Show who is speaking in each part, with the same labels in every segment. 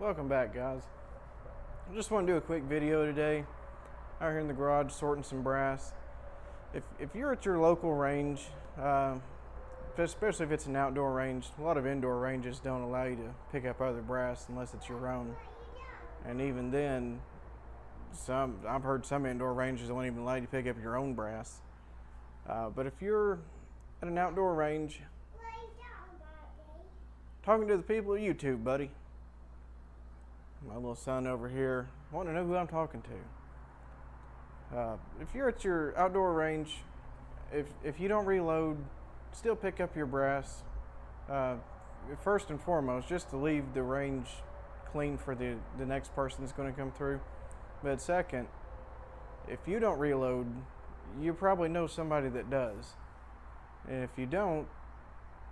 Speaker 1: Welcome back, guys. I just want to do a quick video today. Out here in the garage sorting some brass. If you're at your local range, especially if it's an outdoor range, a lot of indoor ranges don't allow you to pick up other brass unless it's your own. And even then, I've heard some indoor ranges won't even allow you to pick up your own brass. But if you're at an outdoor range, talking to the people at YouTube, buddy. My little son over here wanting to know who I'm talking to. If you're at your outdoor range, if you don't reload, still pick up your brass. First and foremost, just to leave the range clean for the next person that's going to come through. But second, if you don't reload, you probably know somebody that does. And if you don't,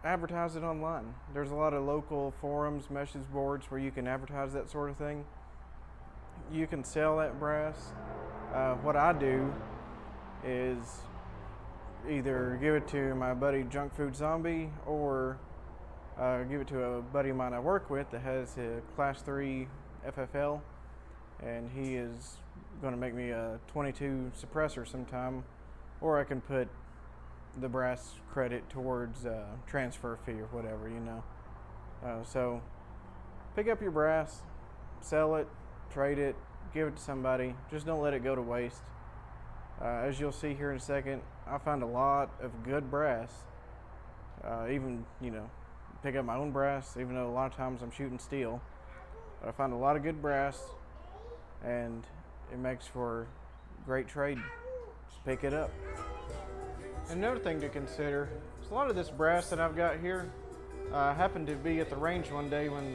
Speaker 1: advertise it online. There's a lot of local forums, message boards where you can advertise that sort of thing. You can sell that brass. What I do is either give it to my buddy Junk Food Zombie or give it to a buddy of mine I work with that has a Class 3 FFL, and he is going to make me a 22 suppressor sometime, or I can put the brass credit towards transfer fee or whatever, you know. So pick up your brass, sell it, trade it, give it to somebody. Just don't let it go to waste. As you'll see here in a second, I find a lot of good brass. Even, you know, pick up my own brass, even though a lot of times I'm shooting steel. But I find a lot of good brass, and it makes for great trade. Just pick it up. Another thing to consider is a lot of this brass that I've got here. I happened to be at the range one day when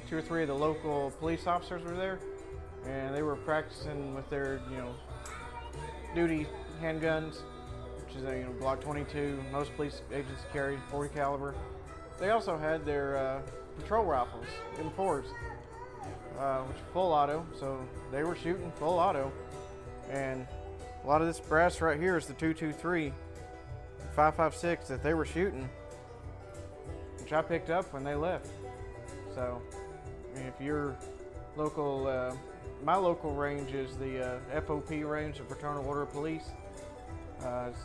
Speaker 1: 2 or 3 of the local police officers were there, and they were practicing with their, duty handguns, which is a Glock 22. Most police agents carried 40 caliber. They also had their patrol rifles, M4s, which are full auto, so they were shooting full auto. And a lot of this brass right here is the 223. 5.56 that they were shooting, which I picked up when they left. So, I mean, if you're local, my local range is the FOP Range, the Fraternal Order of Police. It's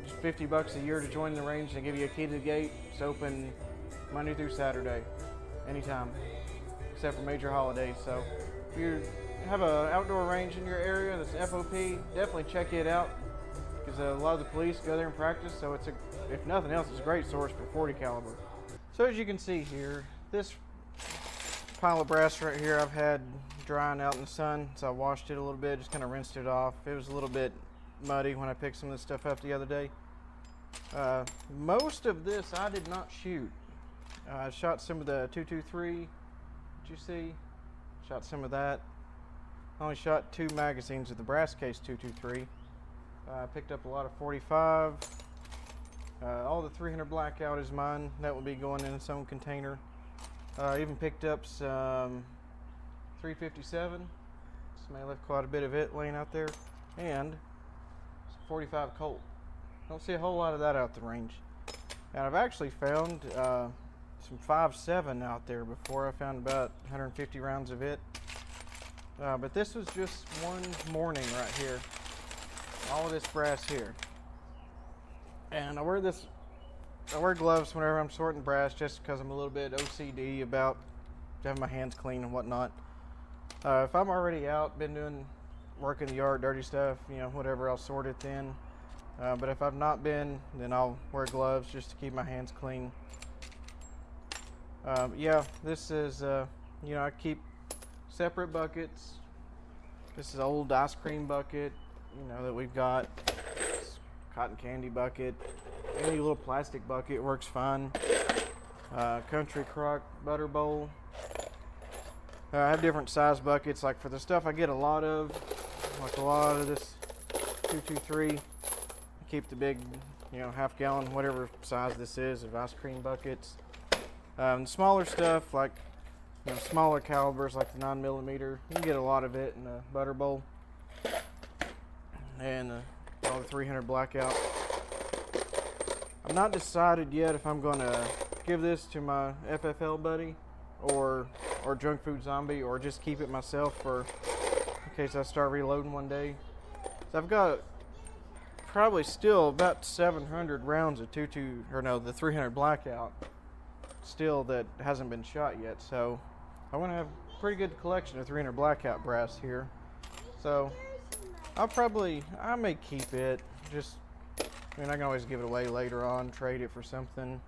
Speaker 1: just $50 a year to join the range. They give you a key to the gate. It's open Monday through Saturday, anytime, except for major holidays. So, if you have an outdoor range in your area that's FOP, definitely check it out, because a lot of the police go there and practice, so if nothing else, it's a great source for 40 caliber. So as you can see here, this pile of brass right here I've had drying out in the sun, so I washed it a little bit, just kind of rinsed it off. It was a little bit muddy when I picked some of this stuff up the other day. Most of this I did not shoot. I shot some of the 223, did you see? Shot some of that. I only shot 2 magazines of the brass case 223. I picked up a lot of 45. All the 300 blackout is mine. That will be going in its own container. I even picked up some 357. Somebody left quite a bit of it laying out there. And some 45 Colt. Don't see a whole lot of that out the range. And I've actually found some 5.7 out there before. I found about 150 rounds of it. But this was just one morning right here. All of this brass here, and I wear gloves whenever I'm sorting brass, just because I'm a little bit OCD about having my hands clean and whatnot. If I'm already out, been doing work in the yard, dirty stuff, whatever, I'll sort it then. But if I've not been, then I'll wear gloves just to keep my hands clean. Yeah, this is I keep separate buckets. This is an old ice cream bucket, that we've got. Cotton candy bucket. Any little plastic bucket works fine. Country crock butter bowl. I have different size buckets. Like for the stuff I get a lot of, like a lot of this 223, I keep the big, half gallon, whatever size this is, of ice cream buckets. The smaller stuff, like smaller calibers, like the 9mm, you can get a lot of it in a butter bowl. And all the 300 blackout. I'm not decided yet if I'm going to give this to my FFL buddy or junk food zombie, or just keep it myself for in case I start reloading one day. So I've got probably still about 700 rounds of the 300 blackout still that hasn't been shot yet. So I want to have a pretty good collection of 300 blackout brass here. So I may keep it. I can always give it away later on, trade it for something.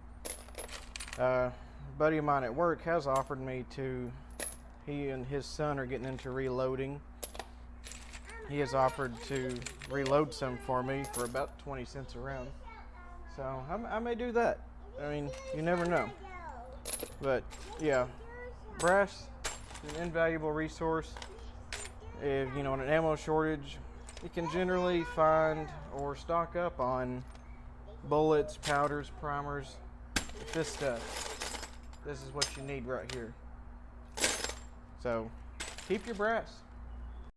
Speaker 1: A buddy of mine at work has offered me he and his son are getting into reloading. He has offered to reload some for me for about 20 cents a round. So I may do that. I mean, you never know. But yeah, brass is an invaluable resource. If in an ammo shortage, you can generally find or stock up on bullets, powders, primers. This stuff. This is what you need right here. So keep your brass.